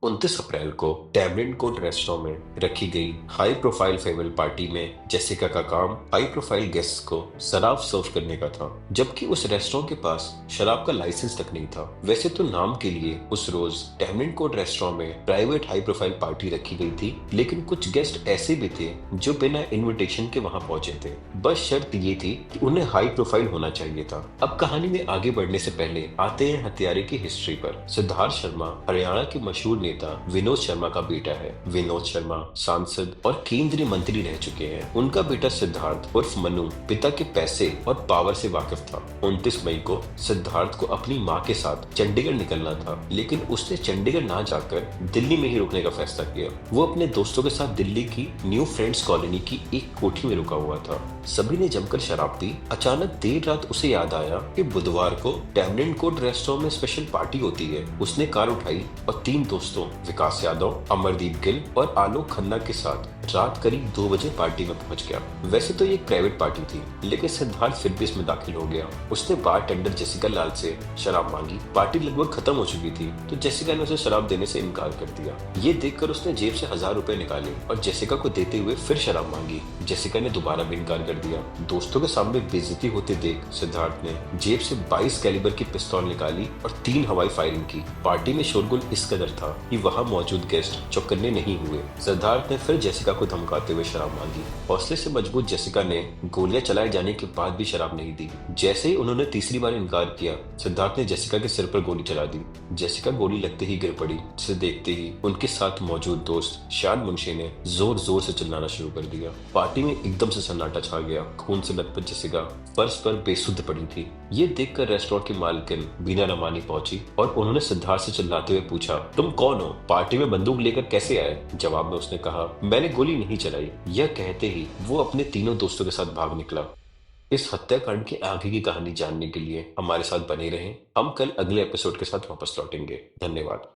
29 अप्रैल को tamarind court restaurant में रखी गई हाई प्रोफाइल फेयरवेल पार्टी में जेसिका का काम हाई प्रोफाइल गेस्ट्स को शराब सर्व करने का था, जबकि उस रेस्टोरेंट के पास शराब का लाइसेंस तक नहीं था। वैसे तो नाम के लिए उस रोज टैमरिंड कोर्ट रेस्टोरेंट में प्राइवेट हाई प्रोफाइल पार्टी रखी गई थी, लेकिन कुछ गेस्ट ऐसे भी थे जो बिना इन्विटेशन के वहां पहुंचे थे। बस शर्त ये थी कि उन्हें हाई प्रोफाइल होना चाहिए था। अब कहानी में आगे बढ़ने से पहले आते हैं हत्यारे की हिस्ट्री पर। सिद्धार्थ शर्मा हरियाणा के मशहूर नेता विनोद शर्मा का बेटा है। विनोद शर्मा सांसद और केंद्रीय मंत्री रह चुके हैं। उनका बेटा सिद्धार्थ उर्फ मनु पिता के पैसे और पावर से वाकिफ था। 29 मई को सिद्धार्थ को अपनी मां के साथ चंडीगढ़ निकलना था, लेकिन उसने चंडीगढ़ ना जाकर दिल्ली में ही रुकने का फैसला किया। वो अपने दोस्तों के साथ दिल्ली की न्यू फ्रेंड्स कॉलोनी की एक कोठी में रुका हुआ था। सभी ने जमकर शराब पी। अचानक देर रात उसे याद आया कि बुधवार को टैमरिंड कोर्ट रेस्टोरेंट में स्पेशल पार्टी होती है। उसने कार उठाई और 3 दोस्तों विकास यादव, अमरदीप गिल और आलोक खन्ना के साथ रात करीब 2 बजे पार्टी में पहुंच गया। वैसे तो ये एक प्राइवेट पार्टी थी, लेकिन सिद्धार्थ फिर भी इसमें दाखिल हो गया। उसने बार टेंडर जेसिका लाल से शराब मांगी। पार्टी लगभग खत्म हो चुकी थी तो जेसिका ने उसे शराब देने से इनकार कर दिया। ये देखकर उसने जेब से 1000 रुपए निकाले और जेसिका को देते हुए फिर शराब मांगी। जेसिका ने दोबारा भी इनकार कर दिया। दोस्तों के सामने बेइज्जती होते देख सिद्धार्थ ने जेब से 22 कैलिबर की पिस्तौल निकाली और 3 हवाई फायरिंग की। पार्टी में शोरगुल इस कदर था कि वहां मौजूद गेस्ट चौकन्ने नहीं हुए। सिद्धार्थ ने फिर जेसिका को धमकाते हुए शराब मांगी। हौसले से मजबूत जेसिका ने गोलियां चलाए जाने के बाद भी शराब नहीं दी। जैसे ही उन्होंने तीसरी बार इनकार किया, सिद्धार्थ ने जेसिका के सिर पर गोली चला दी। जेसिका गोली लगते ही गिर पड़ी, जिसे देखते ही उनके साथ मौजूद दोस्त शान मुंशी ने जोर जोर से चिल्लाना शुरू कर दिया। पार्टी में एकदम से सन्नाटा छा गया। खून से लथपथ जेसिका फर्श पर बेसुध पड़ी थी। ये देखकर रेस्टोरेंट की मालकिन बीना रमानी पहुंची और उन्होंने सिद्धार्थ से चिल्लाते हुए पूछा, तुम कौन हो? पार्टी में बंदूक लेकर कैसे आए? जवाब में उसने कहा, मैंने गोली नहीं चलाई। यह कहते ही वो अपने तीनों दोस्तों के साथ भाग निकला। इस हत्याकांड की आगे की कहानी जानने के लिए हमारे साथ बने रहें। हम कल अगले एपिसोड के साथ वापस लौटेंगे। धन्यवाद।